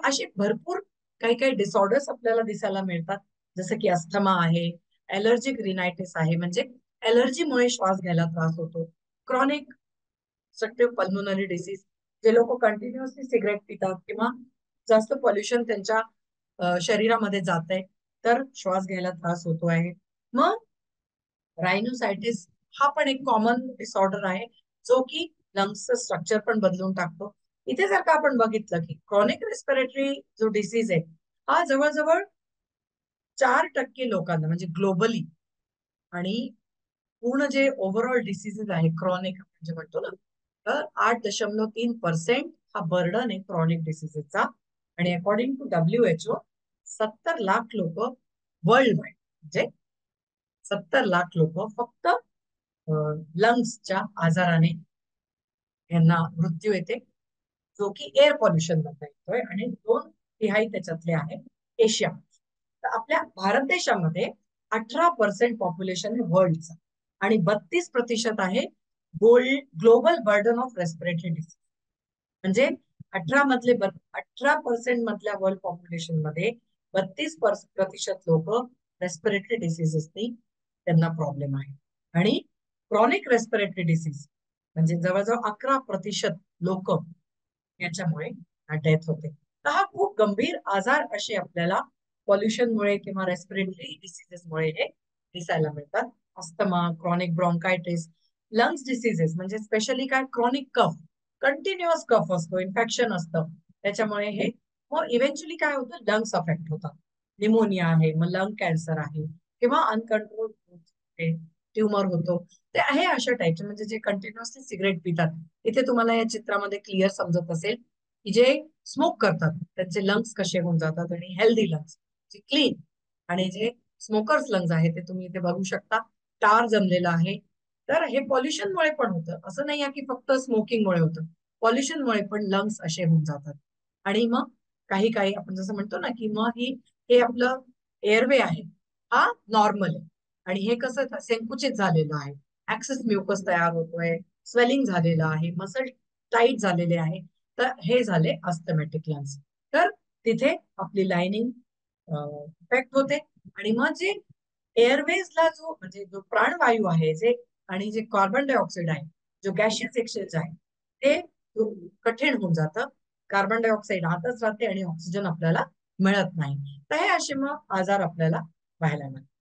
असे भरपूर काही काही डिसऑर्डर्स आपल्याला दिसायला मिळतात. जसं की अस्थमा आहे, ॲलर्जिक रिनायटिस आहे, म्हणजे ॲलर्जीमुळे श्वास घ्यायला त्रास होतो. क्रॉनिक ऑब्स्ट्रक्टिव्ह पल्मोनरी डिसीज, जे लोक कंटिन्युअसली सिगरेट पितात किंवा जास्त पोल्युशन त्यांच्या शरीरामध्ये जात आहे, तर श्वास घ्यायला त्रास होतो आहे. मग रायनोसायटिस हा पण एक कॉमन डिसऑर्डर आहे, जो की लंग्सचं स्ट्रक्चर पण बदलून टाकतो. इथे जर का आपण बघितलं की क्रॉनिक रेस्पिरेटरी जो डिसीज आहे, हा जवळजवळ 4% लोकांना, म्हणजे ग्लोबली, आणि पूर्ण जे ओव्हरऑल डिसीजेस आहे क्रॉनिक म्हणजे म्हणतो ना, तर 8.3% हा बर्डन आहे क्रॉनिक डिसीजेसचा. आणि अकॉर्डिंग टू WHO 70 लाख लोक वर्ल्ड वाईड, म्हणजे 70 लाख लोक फक्त लंग्सच्या आजाराने यांना मृत्यू येते, जो की एअर पॉल्युशन मधला येतोय, आणि 2 तिहाई त्याच्यातले आहे एशिया. तर आपल्या भारत देशामध्ये 18% पॉप्युलेशन आहे वर्ल्डचं, आणि 32% आहे global burden of respiratory disease. म्हणजे 18% मधल्या वर्ल्ड पॉप्युलेशन मध्ये 32% लोक रेस्पिरेटरी डिसीजेसनी त्यांना प्रॉब्लेम आहे. आणि क्रॉनिक रेस्पिरेटरी डिसीज म्हणजे जवळजवळ 11% लोक याच्यामुळे डेथ होते. तर हा खूप गंभीर आजार असे आपल्याला पॉल्युशनमुळे किंवा रेस्पिरेटरी डिसीजेसमुळे हे दिसायला मिळतात. Asthma, chronic bronchitis, lungs diseases म्हणजे स्पेशली काय, क्रॉनिक कफ, कंटिन्युअस कफ असतो, इन्फेक्शन असतं त्याच्यामुळे हे. मग इव्हेंच्युअली काय होतं, लंग्स अफेक्ट होतात. निमोनिया आहे, मग लंग कॅन्सर आहे, किंवा अनकंट्रोल ट्युमर होतो. ते आहे अशा टाईपचे, म्हणजे जे कंटिन्युअसली सिगरेट पितात. इथे तुम्हाला या चित्रामध्ये क्लिअर समजत असेल की जे स्मोक करतात त्यांचे लंग्स कसे होऊन जातात, आणि हेल्दी लंग्स जे क्लीन, आणि जे स्मोकर्स लंग्स आहे ते तुम्ही इथे बघू शकता, टार जमलेला आहे. तर हे पॉल्युशनमुळे पण होतं, असं नाही आहे की फक्त स्मोकिंगमुळे होतं, पॉल्युशनमुळे पण लंग्स असे होऊन जातात. आणि मग काही काही आपण जसं म्हणतो ना की मग हे आपलं एअरवे आहे, हा नॉर्मल आहे, आणि हे कसं संकुचित झालेलं आहे, ऍक्सेस म्युकस तयार होतोय, स्वेलिंग झालेलं आहे, मसल टाईट झालेले आहे. तर हे झाले अस्थमॅटिक लंग्स. तर तिथे आपली लाइनिंग इफेक्ट होते. आणि मग जे एअरवेजला जो म्हणजे जो प्राणवायू आहे, जे आणि जे कार्बन डायऑक्साईड आहे, जो गॅशियस एक्सचेंज आहे, ते कठीण होऊन जातं. कार्बन डायऑक्साईड आतच राहते आणि ऑक्सिजन आपल्याला मिळत नाही. तर हे असे मग आजार आपल्याला पाहायला मिळतात.